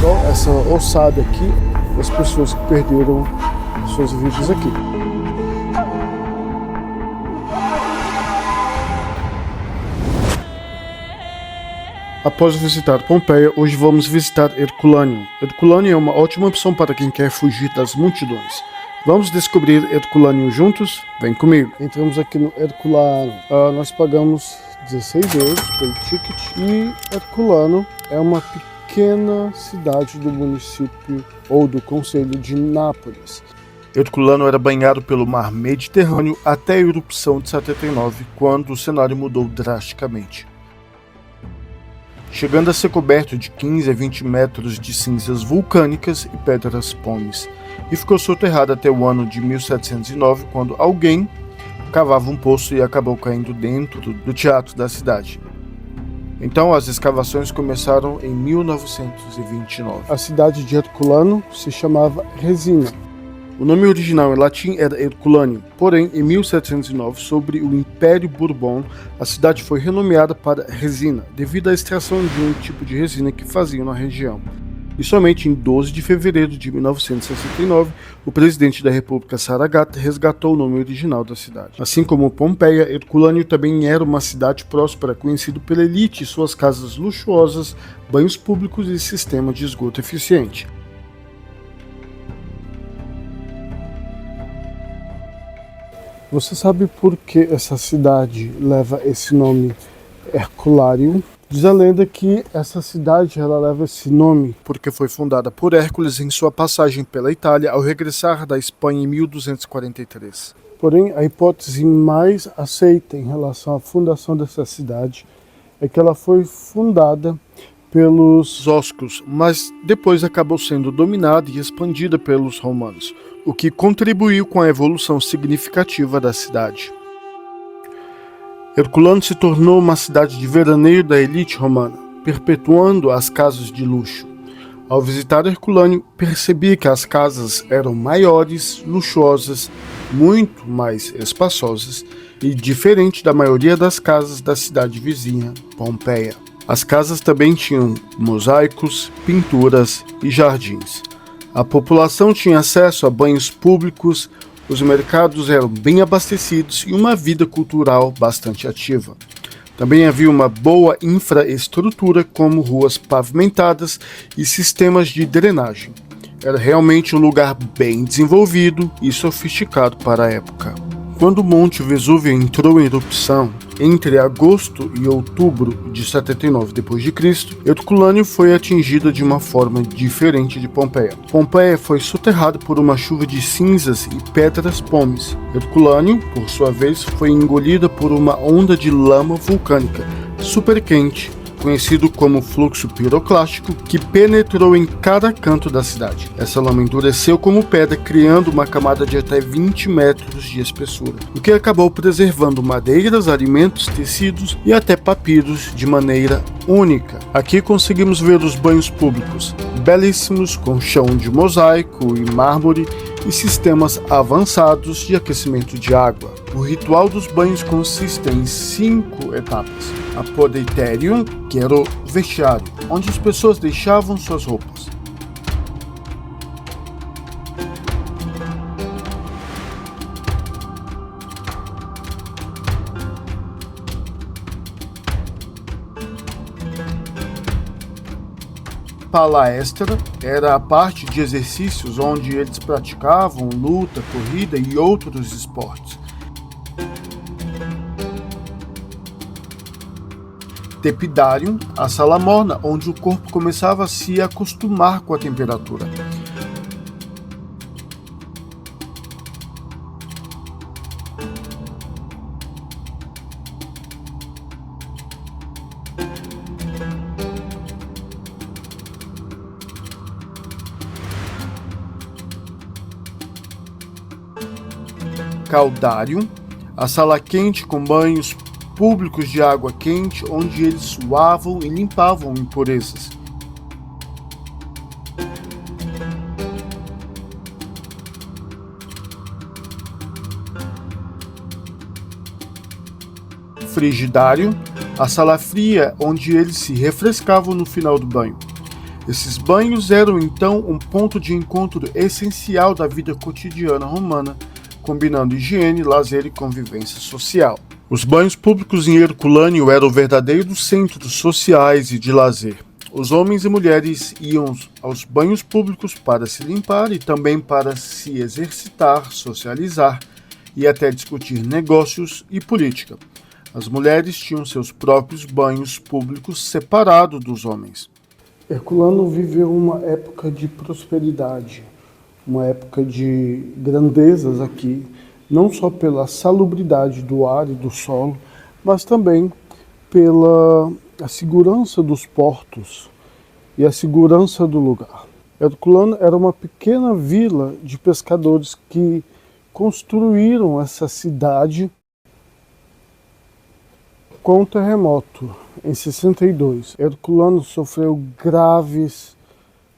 Só essa ossada aqui, as pessoas que perderam suas vidas aqui. Após visitar Pompeia, hoje vamos visitar Herculaneum. Herculaneum é uma ótima opção para quem quer fugir das multidões. Vamos descobrir Herculaneum juntos? Vem comigo. Entramos aqui no Herculaneum. Nós pagamos 16 euros pelo ticket e Herculaneum é uma pequena cidade do município ou do concelho de Nápoles. Herculaneum era banhado pelo mar Mediterrâneo até a erupção de 79, quando o cenário mudou drasticamente, chegando a ser coberto de 15 a 20 metros de cinzas vulcânicas e pedras pómenes, e ficou soterrado até o ano de 1709, quando alguém cavava um poço e acabou caindo dentro do teatro da cidade. Então as escavações começaram em 1929. A cidade de Herculaneum se chamava Resina. O nome original em latim era Herculaneum, porém, em 1709, sobre o Império Bourbon, a cidade foi renomeada para Resina, devido à extração de um tipo de resina que faziam na região. E somente em 12 de fevereiro de 1969, o presidente da República Saragat resgatou o nome original da cidade. Assim como Pompeia, Herculaneum também era uma cidade próspera, conhecida pela elite e suas casas luxuosas, banhos públicos e sistema de esgoto eficiente. Você sabe por que essa cidade leva esse nome Herculaneum? Diz a lenda que essa cidade ela leva esse nome porque foi fundada por Hércules em sua passagem pela Itália ao regressar da Espanha em 1243. Porém, a hipótese mais aceita em relação à fundação dessa cidade é que ela foi fundada pelos oscos, mas depois acabou sendo dominada e expandida pelos romanos, o que contribuiu com a evolução significativa da cidade. Herculaneum se tornou uma cidade de veraneio da elite romana, perpetuando as casas de luxo. Ao visitar Herculaneum, percebi que as casas eram maiores, luxuosas, muito mais espaçosas e diferente da maioria das casas da cidade vizinha, Pompeia. As casas também tinham mosaicos, pinturas e jardins. A população tinha acesso a banhos públicos, os mercados eram bem abastecidos e uma vida cultural bastante ativa. Também havia uma boa infraestrutura, como ruas pavimentadas e sistemas de drenagem. Era realmente um lugar bem desenvolvido e sofisticado para a época. Quando o Monte Vesúvio entrou em erupção, entre agosto e outubro de 79 d.C., Herculaneum foi atingida de uma forma diferente de Pompeia. Pompeia foi soterrada por uma chuva de cinzas e pedras pómenes. Herculaneum, por sua vez, foi engolida por uma onda de lama vulcânica super quente, conhecido como fluxo piroclástico, que penetrou em cada canto da cidade. Essa lama endureceu como pedra, criando uma camada de até 20 metros de espessura, o que acabou preservando madeiras, alimentos, tecidos e até papiros de maneira única. Aqui conseguimos ver os banhos públicos, belíssimos, com chão de mosaico e mármore e sistemas avançados de aquecimento de água. O ritual dos banhos consiste em 5 etapas. A Podeiterium, que era o vestiário, onde as pessoas deixavam suas roupas. Palaestra era a parte de exercícios onde eles praticavam luta, corrida e outros esportes. Tepidarium, a sala morna, onde o corpo começava a se acostumar com a temperatura. Caldarium, a sala quente com banhos públicos de água quente, onde eles suavam e limpavam impurezas. Frigidário, a sala fria, onde eles se refrescavam no final do banho. Esses banhos eram então um ponto de encontro essencial da vida cotidiana romana, combinando higiene, lazer e convivência social. Os banhos públicos em Herculâneo eram verdadeiros centros sociais e de lazer. Os homens e mulheres iam aos banhos públicos para se limpar e também para se exercitar, socializar e até discutir negócios e política. As mulheres tinham seus próprios banhos públicos separados dos homens. Herculano viveu uma época de prosperidade, uma época de grandezas aqui, não só pela salubridade do ar e do solo, mas também pela a segurança dos portos e a segurança do lugar. Herculano era uma pequena vila de pescadores que construíram essa cidade com um terremoto em 62. Herculano sofreu graves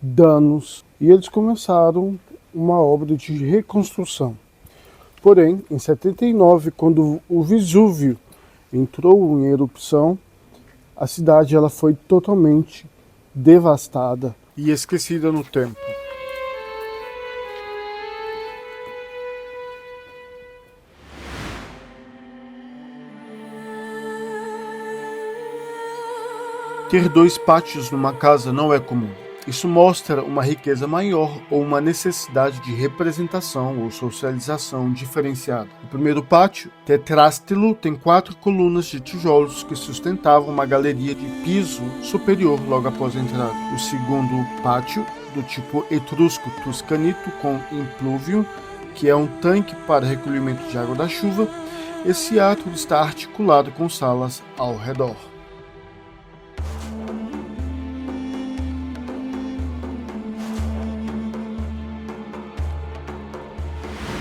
danos e eles começaram uma obra de reconstrução. Porém, em 79, quando o Vesúvio entrou em erupção, a cidade ela foi totalmente devastada e esquecida no tempo. Ter dois pátios numa casa não é comum. Isso mostra uma riqueza maior ou uma necessidade de representação ou socialização diferenciada. O primeiro pátio, tetrástilo, tem 4 colunas de tijolos que sustentavam uma galeria de piso superior logo após a entrada. O segundo pátio, do tipo etrusco tuscanito com implúvio, que é um tanque para recolhimento de água da chuva, esse átrio está articulado com salas ao redor.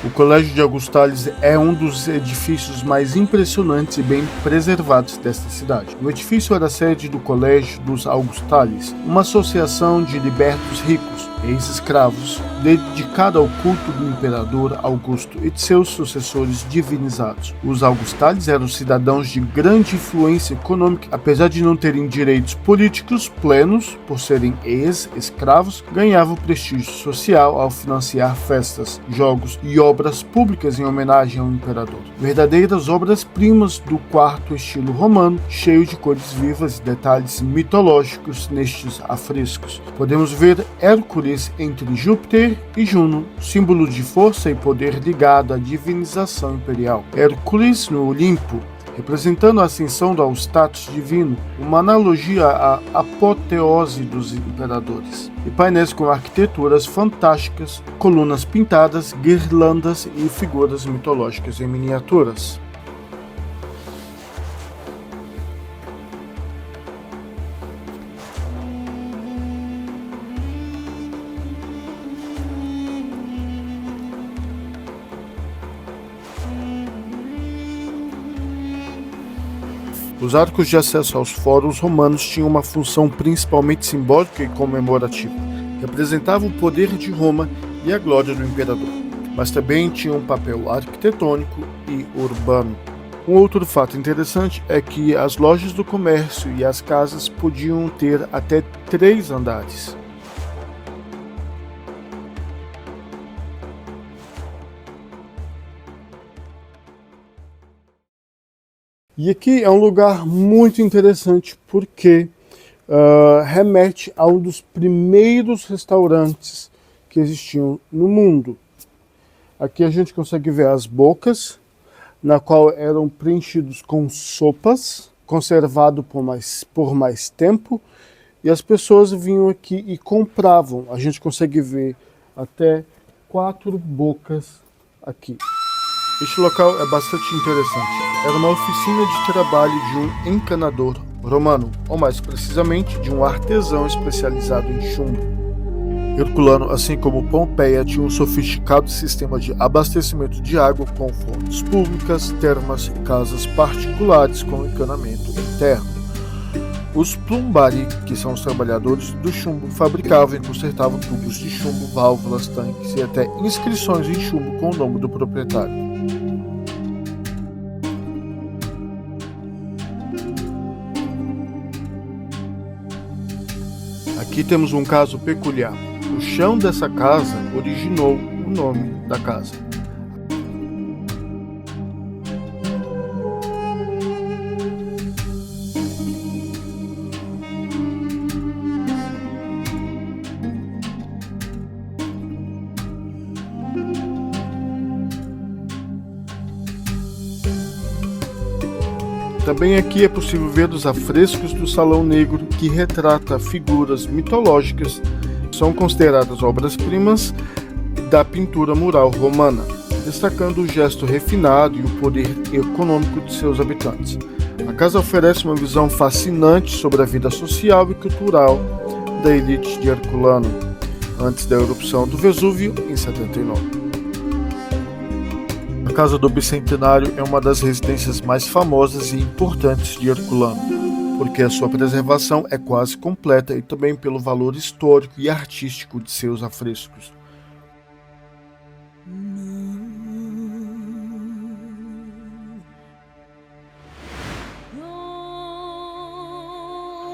O Colégio de Augustales é um dos edifícios mais impressionantes e bem preservados desta cidade. O edifício era a sede do Colégio dos Augustales, uma associação de libertos ricos, ex-escravos, dedicada ao culto do imperador Augusto e de seus sucessores divinizados. Os Augustales eram cidadãos de grande influência econômica, apesar de não terem direitos políticos plenos, por serem ex-escravos, ganhavam prestígio social ao financiar festas, jogos e obras públicas em homenagem ao imperador. Verdadeiras obras-primas do quarto estilo romano, cheio de cores vivas e detalhes mitológicos nestes afrescos. Podemos ver Hércules entre Júpiter e Juno, símbolo de força e poder ligado à divinização imperial. Hércules no Olimpo, representando a ascensão ao status divino, uma analogia à apoteose dos imperadores. E painéis com arquiteturas fantásticas, colunas pintadas, guirlandas e figuras mitológicas em miniaturas. Os arcos de acesso aos fóruns romanos tinham uma função principalmente simbólica e comemorativa. Representavam o poder de Roma e a glória do imperador, mas também tinham um papel arquitetônico e urbano. Um outro fato interessante é que as lojas do comércio e as casas podiam ter até 3 andares. E aqui é um lugar muito interessante porque remete a um dos primeiros restaurantes que existiam no mundo. Aqui a gente consegue ver as bocas, na qual eram preenchidos com sopas, conservado por mais tempo, e as pessoas vinham aqui e compravam. A gente consegue ver até 4 bocas aqui. Este local é bastante interessante. Era uma oficina de trabalho de um encanador romano, ou mais precisamente, de um artesão especializado em chumbo. Herculano, assim como Pompeia, tinha um sofisticado sistema de abastecimento de água com fontes públicas, termas e casas particulares com encanamento interno. Os plumbari, que são os trabalhadores do chumbo, fabricavam e consertavam tubos de chumbo, válvulas, tanques e até inscrições em chumbo com o nome do proprietário. Aqui temos um caso peculiar. O chão dessa casa originou o nome da casa. Também aqui é possível ver os afrescos do Salão Negro, que retrata figuras mitológicas que são consideradas obras-primas da pintura mural romana, destacando o gesto refinado e o poder econômico de seus habitantes. A casa oferece uma visão fascinante sobre a vida social e cultural da elite de Herculano, antes da erupção do Vesúvio em 79. A Casa do Bicentenário é uma das residências mais famosas e importantes de Herculano, porque a sua preservação é quase completa e também pelo valor histórico e artístico de seus afrescos.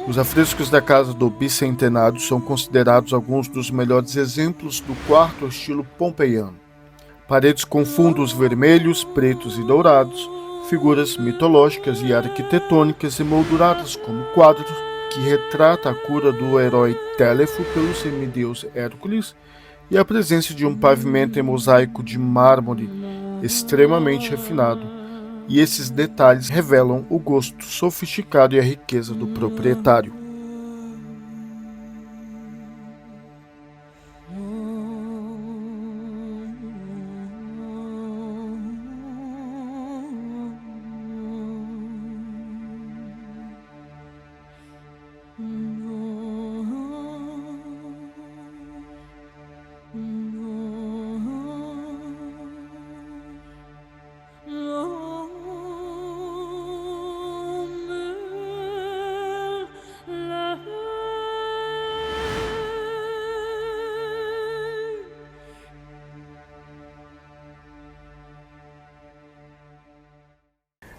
Os afrescos da Casa do Bicentenário são considerados alguns dos melhores exemplos do quarto estilo pompeiano. Paredes com fundos vermelhos, pretos e dourados, figuras mitológicas e arquitetônicas emolduradas como quadros que retrata a cura do herói Téléfo pelo semideus Hércules e a presença de um pavimento em mosaico de mármore extremamente refinado. E esses detalhes revelam o gosto sofisticado e a riqueza do proprietário.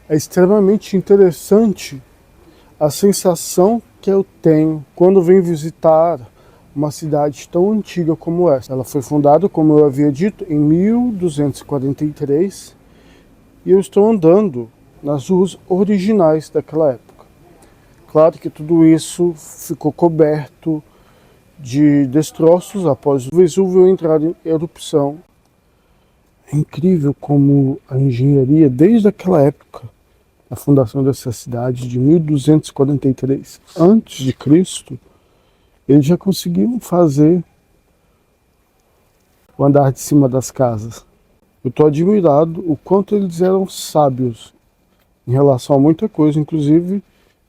É extremamente interessante a sensação que eu tenho quando venho visitar uma cidade tão antiga como essa. Ela foi fundada, como eu havia dito, em 1243 e eu estou andando nas ruas originais daquela época. Claro que tudo isso ficou coberto de destroços após o Vesúvio entrar em erupção. É incrível como a engenharia, desde aquela época, a fundação dessa cidade de 1243 a.C., eles já conseguiram fazer o andar de cima das casas. Eu estou admirado o quanto eles eram sábios em relação a muita coisa, inclusive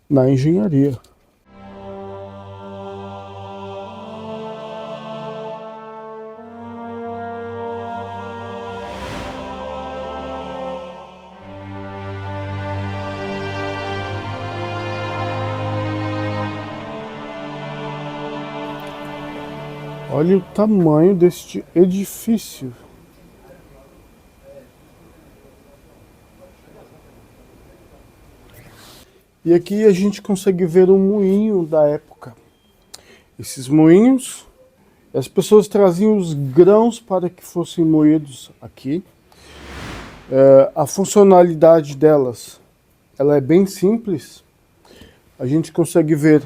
na engenharia. Olha o tamanho deste edifício. E aqui a gente consegue ver um moinho da época. Esses moinhos, as pessoas traziam os grãos para que fossem moídos aqui. A funcionalidade delas, ela é bem simples. A gente consegue ver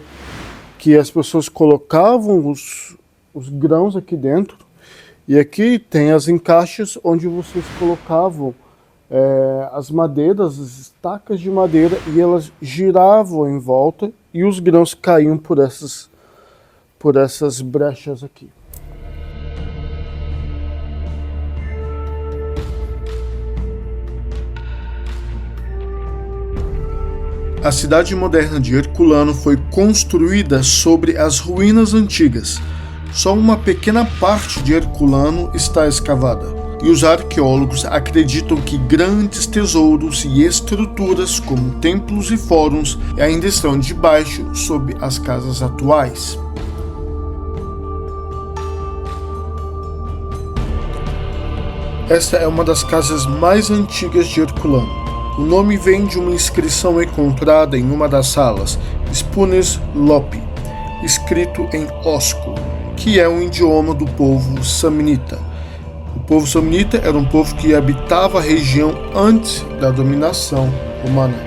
que as pessoas colocavam os grãos aqui dentro, e aqui tem as encaixes onde vocês colocavam as madeiras, as estacas de madeira, e elas giravam em volta e os grãos caíam por essas brechas aqui. A cidade moderna de Herculano foi construída sobre as ruínas antigas. Só uma pequena parte de Herculano está escavada, e os arqueólogos acreditam que grandes tesouros e estruturas como templos e fóruns ainda estão debaixo sob as casas atuais. Esta é uma das casas mais antigas de Herculano. O nome vem de uma inscrição encontrada em uma das salas, Spunes Lopi, escrito em ósculo, que é um idioma do povo samnita. O povo samnita era um povo que habitava a região antes da dominação romana.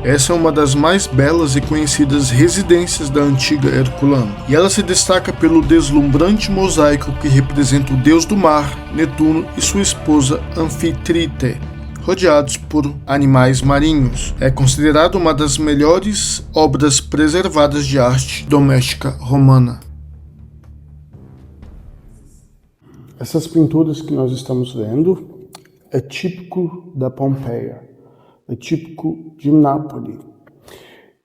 Essa é uma das mais belas e conhecidas residências da antiga Herculano, e ela se destaca pelo deslumbrante mosaico que representa o deus do mar, Netuno, e sua esposa Anfitrite, rodeados por animais marinhos. É considerada uma das melhores obras preservadas de arte doméstica romana. Essas pinturas que nós estamos vendo é típico da Pompeia. É típico de Nápoles.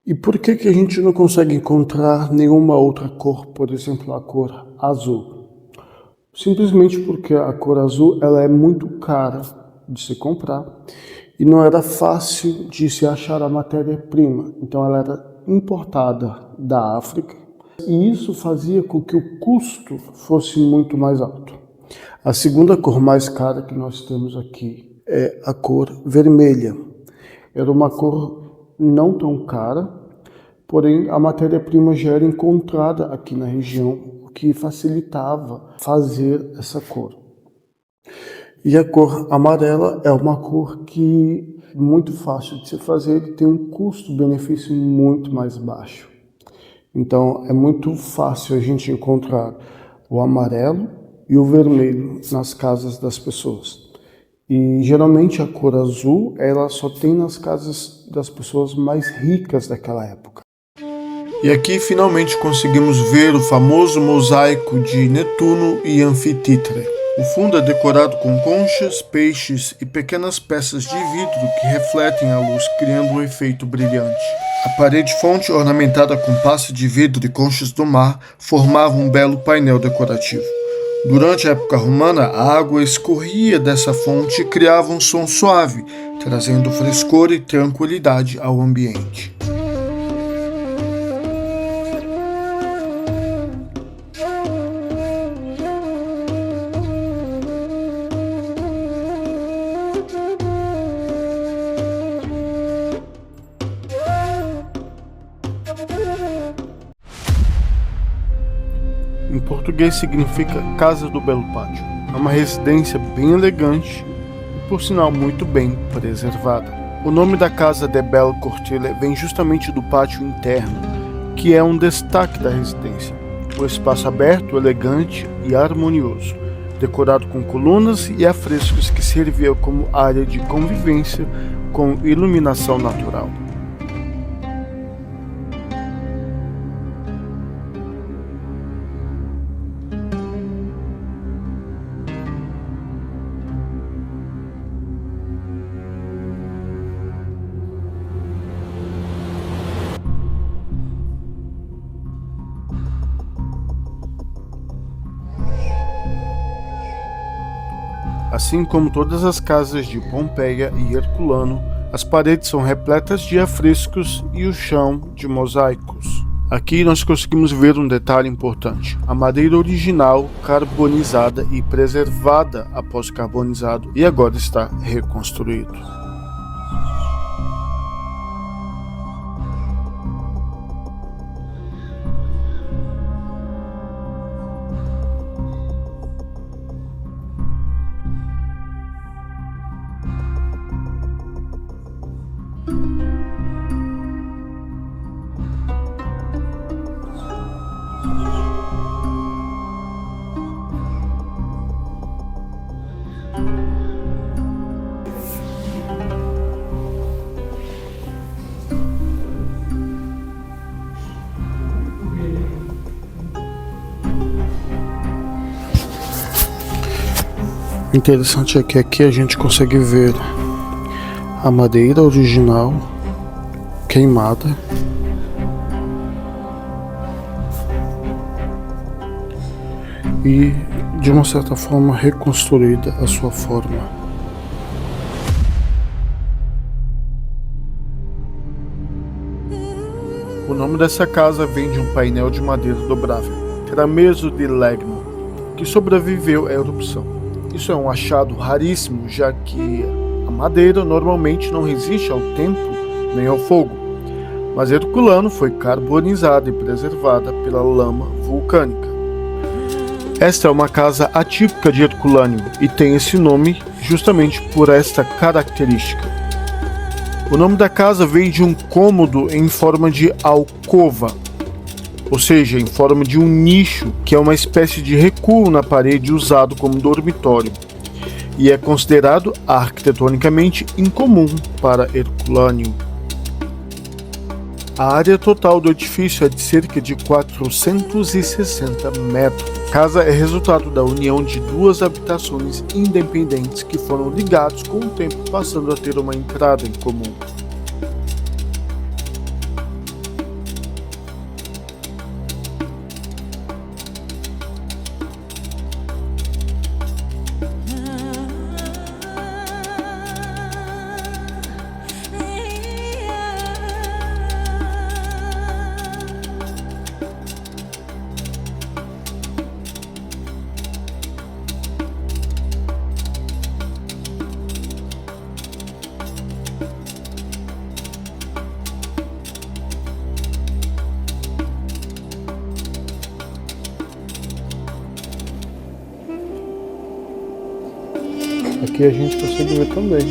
E por que a gente não consegue encontrar nenhuma outra cor, por exemplo, a cor azul? Simplesmente porque a cor azul ela é muito cara de se comprar e não era fácil de se achar a matéria-prima. Então ela era importada da África e isso fazia com que o custo fosse muito mais alto. A segunda cor mais cara que nós temos aqui é a cor vermelha. Era uma cor não tão cara, porém a matéria-prima já era encontrada aqui na região, o que facilitava fazer essa cor. E a cor amarela é uma cor que é muito fácil de se fazer e tem um custo-benefício muito mais baixo. Então é muito fácil a gente encontrar o amarelo e o vermelho nas casas das pessoas. E geralmente a cor azul, ela só tem nas casas das pessoas mais ricas daquela época. E aqui finalmente conseguimos ver o famoso mosaico de Netuno e Anfitrite. O fundo é decorado com conchas, peixes e pequenas peças de vidro que refletem a luz, criando um efeito brilhante. A parede-fonte, ornamentada com pasta de vidro e conchas do mar, formava um belo painel decorativo. Durante a época romana, a água escorria dessa fonte e criava um som suave, trazendo frescor e tranquilidade ao ambiente. Em português significa Casa do Belo Pátio. É uma residência bem elegante e, por sinal, muito bem preservada. O nome da Casa de Bel Cortile vem justamente do pátio interno, que é um destaque da residência. Um espaço aberto, elegante e harmonioso, decorado com colunas e afrescos que serviam como área de convivência com iluminação natural. Assim como todas as casas de Pompeia e Herculano, as paredes são repletas de afrescos e o chão de mosaicos. Aqui nós conseguimos ver um detalhe importante: a madeira original carbonizada e preservada após carbonizado e agora está reconstruído. Interessante é que aqui a gente consegue ver a madeira original queimada e de uma certa forma reconstruída a sua forma. O nome dessa casa vem de um painel de madeira dobrável, trameso de legno, que sobreviveu à erupção. Isso é um achado raríssimo, já que a madeira normalmente não resiste ao tempo nem ao fogo, mas Herculano foi carbonizada e preservada pela lama vulcânica. Esta é uma casa atípica de Herculânio e tem esse nome justamente por esta característica. O nome da casa veio de um cômodo em forma de alcova, ou seja, em forma de um nicho, que é uma espécie de recuo na parede usado como dormitório, e é considerado arquitetonicamente incomum para Herculânio. A área total do edifício é de cerca de 460 metros. A casa é resultado da união de duas habitações independentes que foram ligados com o tempo, passando a ter uma entrada em comum. Aqui a gente consegue ver também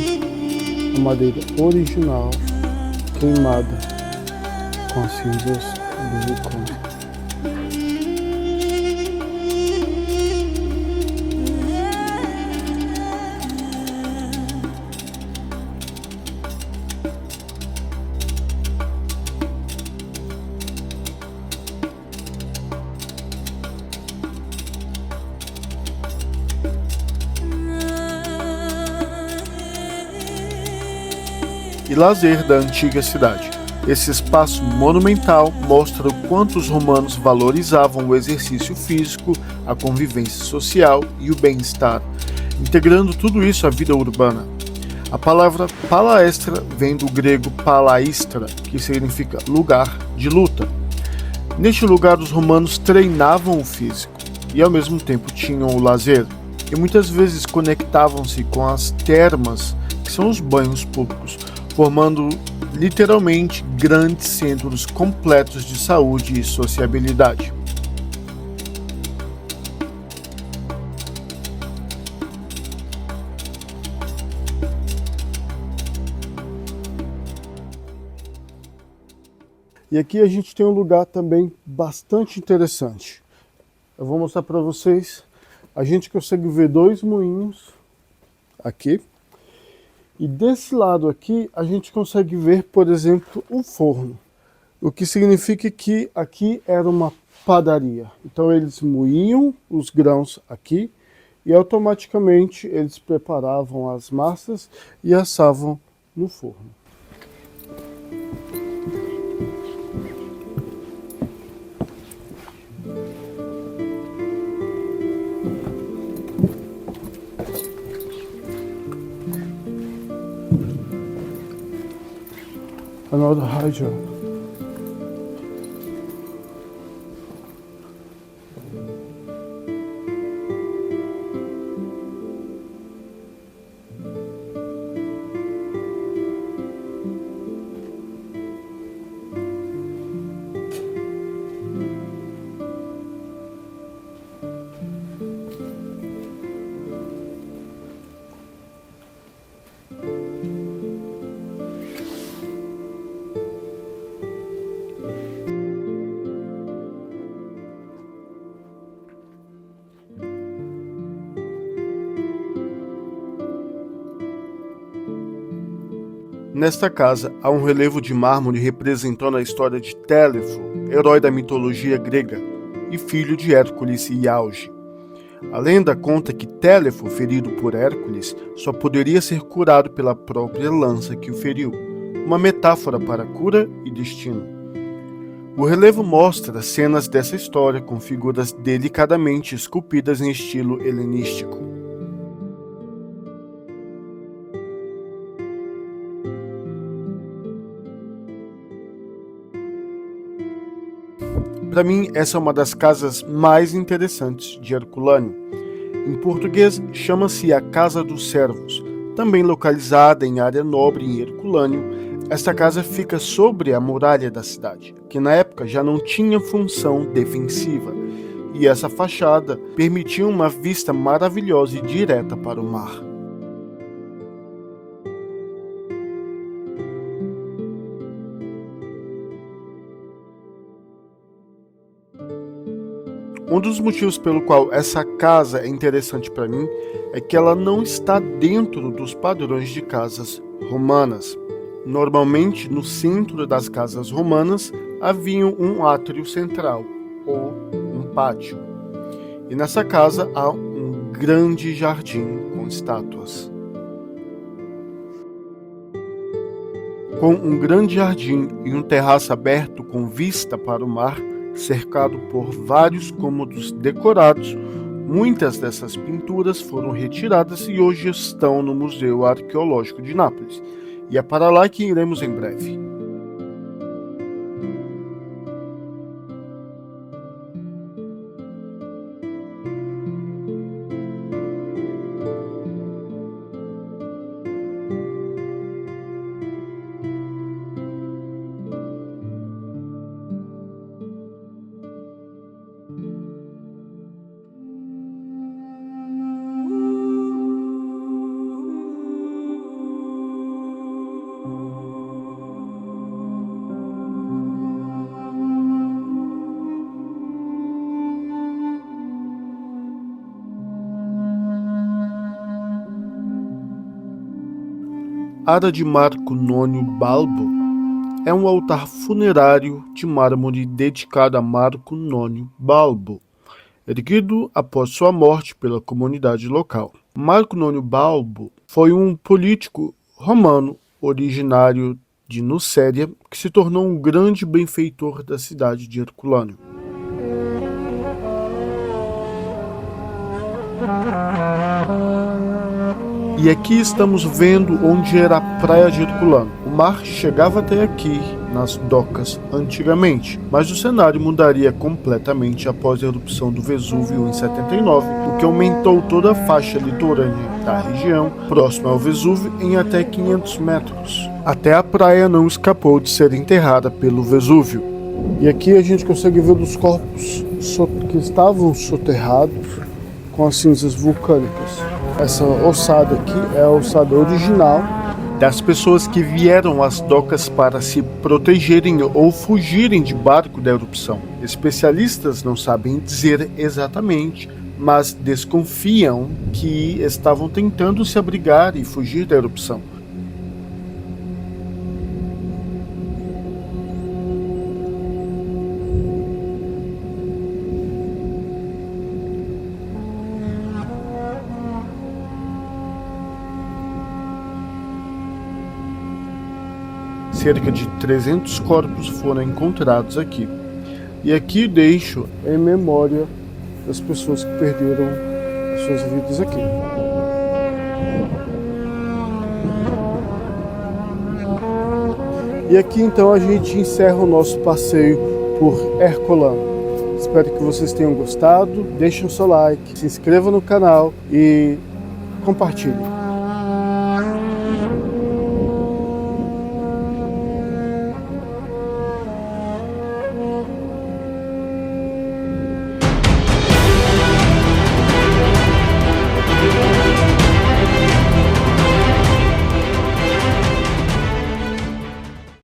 a madeira original queimada com as cinzas do vulcão. E lazer da antiga cidade. Esse espaço monumental mostra o quanto os romanos valorizavam o exercício físico, a convivência social e o bem-estar, integrando tudo isso à vida urbana. A palavra palaestra vem do grego palaistra, que significa lugar de luta. Neste lugar os romanos treinavam o físico e ao mesmo tempo tinham o lazer, e muitas vezes conectavam-se com as termas, que são os banhos públicos, formando literalmente grandes centros completos de saúde e sociabilidade. E aqui a gente tem um lugar também bastante interessante. Eu vou mostrar para vocês. A gente consegue ver dois moinhos aqui. E desse lado aqui, a gente consegue ver, por exemplo, um forno. O que significa que aqui era uma padaria. Então eles moíam os grãos aqui e automaticamente eles preparavam as massas e assavam no forno. Another hydra. Nesta casa há um relevo de mármore representando a história de Téléfo, herói da mitologia grega e filho de Hércules e Auge. A lenda conta que Téléfo, ferido por Hércules, só poderia ser curado pela própria lança que o feriu, uma metáfora para cura e destino. O relevo mostra cenas dessa história com figuras delicadamente esculpidas em estilo helenístico. Para mim, essa é uma das casas mais interessantes de Herculânio. Em português, chama-se a Casa dos Servos. Também localizada em área nobre em Herculânio, Esta casa fica sobre a muralha da cidade, que na época já não tinha função defensiva, e essa fachada permitia uma vista maravilhosa e direta para o mar. Um dos motivos pelo qual essa casa é interessante para mim é que ela não está dentro dos padrões de casas romanas. Normalmente, no centro das casas romanas havia um átrio central, ou um pátio. E nessa casa há um grande jardim com estátuas. Com um grande jardim e um terraço aberto com vista para o mar, cercado por vários cômodos decorados, muitas dessas pinturas foram retiradas e hoje estão no Museu Arqueológico de Nápoles. E é para lá que iremos em breve. Ara de Marco Nônio Balbo é um altar funerário de mármore dedicado a Marco Nônio Balbo, erguido após sua morte pela comunidade local. Marco Nônio Balbo foi um político romano originário de Nucéria que se tornou um grande benfeitor da cidade de Herculâneo. E aqui estamos vendo onde era a praia de Herculâneo. O mar chegava até aqui, nas docas, antigamente, mas o cenário mudaria completamente após a erupção do Vesúvio em 79, o que aumentou toda a faixa litorânea da região, próxima ao Vesúvio, em até 500 metros. Até a praia não escapou de ser enterrada pelo Vesúvio. E aqui a gente consegue ver os corpos que estavam soterrados com as cinzas vulcânicas. Essa ossada aqui é a ossada original das pessoas que vieram às docas para se protegerem ou fugirem de barco da erupção. Especialistas não sabem dizer exatamente, mas desconfiam que estavam tentando se abrigar e fugir da erupção. Cerca de 300 corpos foram encontrados aqui. E aqui deixo em memória das pessoas que perderam as suas vidas aqui. E aqui então a gente encerra o nosso passeio por Herculâneo. Espero que vocês tenham gostado. Deixem o seu like, se inscrevam no canal e compartilhem.